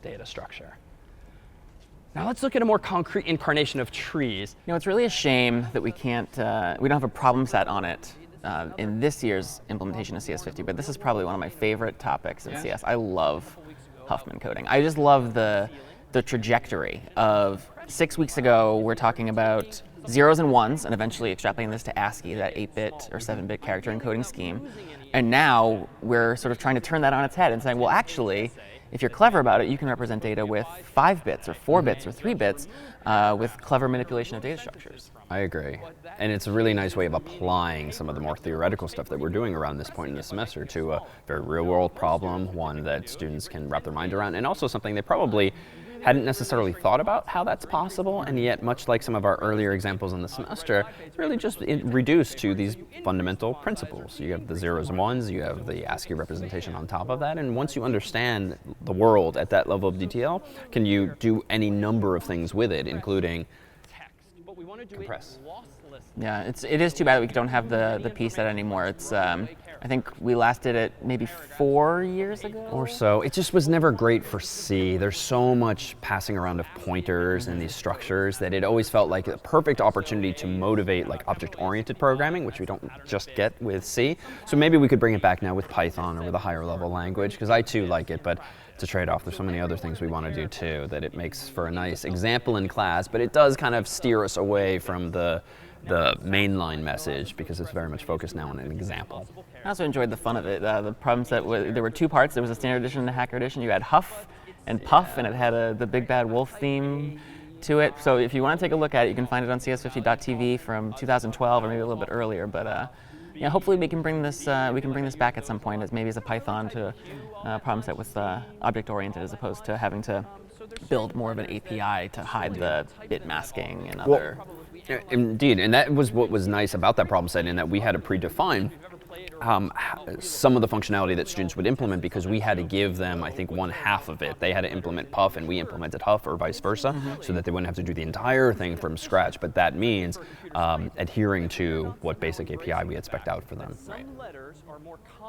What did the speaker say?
data structure. Now let's look at a more concrete incarnation of trees. You know, it's really a shame that we don't have a problem set on it in this year's implementation of CS50, but this is probably one of my favorite topics in CS. I love Huffman coding. I just love the trajectory of 6 weeks ago, we're talking about zeros and ones, and eventually extrapolating this to ASCII, that 8-bit or 7-bit character encoding scheme. And now we're sort of trying to turn that on its head and saying, well, actually, if you're clever about it, you can represent data with 5 bits or 4 bits or 3 bits with clever manipulation of data structures. I agree. And it's a really nice way of applying some of the more theoretical stuff that we're doing around this point in the semester to a very real-world problem, one that students can wrap their mind around, and also something they probably hadn't necessarily thought about how that's possible, and yet, much like some of our earlier examples in the semester, it's really just reduced to these fundamental principles. You have the zeros and ones, you have the ASCII representation on top of that, and once you understand the world at that level of detail, can you do any number of things with it, including compress. Yeah, it is too bad that we don't have the P set anymore. It's I think we last did it maybe 4 years ago or so. It just was never great for C. There's so much passing around of pointers and these structures that it always felt like a perfect opportunity to motivate like object-oriented programming, which we don't just get with C. So maybe we could bring it back now with Python or with a higher level language, because I too like it, but it's a trade-off. There's so many other things we want to do too that it makes for a nice example in class, but it does kind of steer us away from the mainline message because it's very much focused now on an example. I also enjoyed the fun of it. The problem set there were 2 parts. There was a standard edition and a hacker edition. You had Huff and Puff, and it had the Big Bad Wolf theme to it. So if you want to take a look at it, you can find it on CS50.tv from 2012 or maybe a little bit earlier. But yeah, hopefully we can bring this back at some point as maybe as a Python to problem set with object-oriented, as opposed to having to build more of an API to hide the bit masking and other. Indeed, and that was what was nice about that problem set, in that we had to predefine some of the functionality that students would implement, because we had to give them, I think, 1/2 of it. They had to implement Puff and we implemented Huff, or vice versa, so that they wouldn't have to do the entire thing from scratch. But that means adhering to what basic API we had spec'd out for them. Some letters are more common